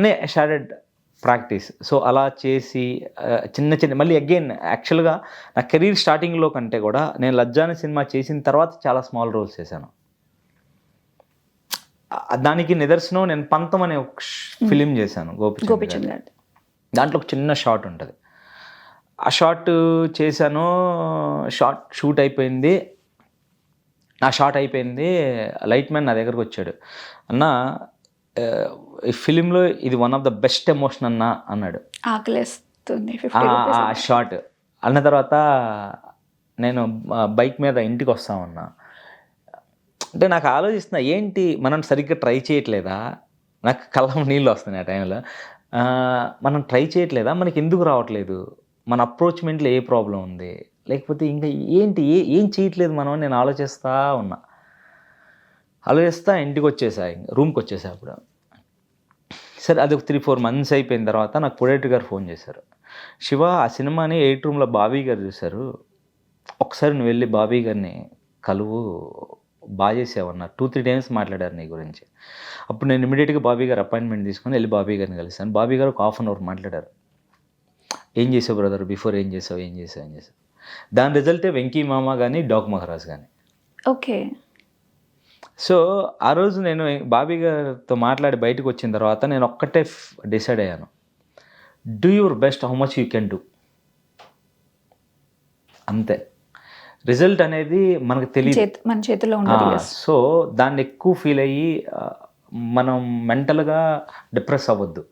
అని started practice. So అలా చేసి చిన్న చిన్న మళ్ళీ అగైన్ యాక్చువల్గా నా కెరీర్ స్టార్టింగ్లో కంటే కూడా నేను లజ్జాని సినిమా చేసిన తర్వాత చాలా స్మాల్ రోల్స్ చేశాను. దానికి నిదర్శనం నేను పంతం అనే ఒక ఫిలిం చేశాను గోపిచంద్ గారి. దాంట్లో ఒక చిన్న షాట్ ఉంటుంది. ఆ షాట్ చేశాను, షూట్ అయిపోయింది. ఆ షాట్ అయిపోయింది, లైట్ మ్యాన్ నా దగ్గరకు వచ్చాడు, అన్న ఈ ఫిలింలో ఇది one of the best emotion అన్న అన్నాడు. ఆకలేస్తుంది ఆ షాట్ అన్న తర్వాత నేను బైక్ మీద ఇంటికి వస్తామన్నా. అంటే నాకు ఆలోచిస్తున్నా, ఏంటి మనం సరిగ్గా ట్రై చేయట్లేదా? నాకు కళ్ళం నీళ్ళు వస్తున్నాయి ఆ టైంలో. మనం ట్రై చేయట్లేదా? మనకి ఎందుకు రావట్లేదు? మన అప్రోచ్మెంట్లో ఏ ప్రాబ్లం ఉంది? లేకపోతే ఇంకా ఏంటి ఏం చేయట్లేదు మనం? నేను ఆలోచిస్తా ఉన్నా. ఆలోచిస్తా ఇంటికి వచ్చేసా, రూమ్కి వచ్చేసా. అప్పుడు సరే అది ఒక 3-4 months అయిపోయిన తర్వాత నాకు ప్రొడక్టర్ గారు ఫోన్ చేశారు. శివ, ఆ సినిమాని 8 roomలో బాబీ గారు చూశారు, ఒకసారి నువ్వు వెళ్ళి బాబీ గారిని కలువు, బాగా చేసావన్నారు. 2-3 times మాట్లాడారు నీ గురించి. అప్పుడు నేను ఇమీడియట్గా బాబీ గారు అపాయింట్మెంట్ తీసుకొని వెళ్ళి బాబీ గారిని కలిశాను. బాబీ గారు ఒక 1/2 hour మాట్లాడారు. ఏం చేసావు బ్రదర్, బిఫోర్ ఏం చేసావు. దాని రిజల్టే వెంకీ మామ కానీ డాక్ మహారాజ్ కానీ. ఓకే. సో ఆ రోజు నేను బాబీ గారితో మాట్లాడి బయటకు వచ్చిన తర్వాత నేను ఒక్కటే డిసైడ్ అయ్యాను, do your best, how much you can do, అంతే. రిజల్ట్ అనేది మనకు తెలియదు, మన చేతిలో ఉండదు. సో దాన్ని ఎక్కువ ఫీల్ అయ్యి మనం మెంటల్గా డిప్రెస్ అవ్వద్దు.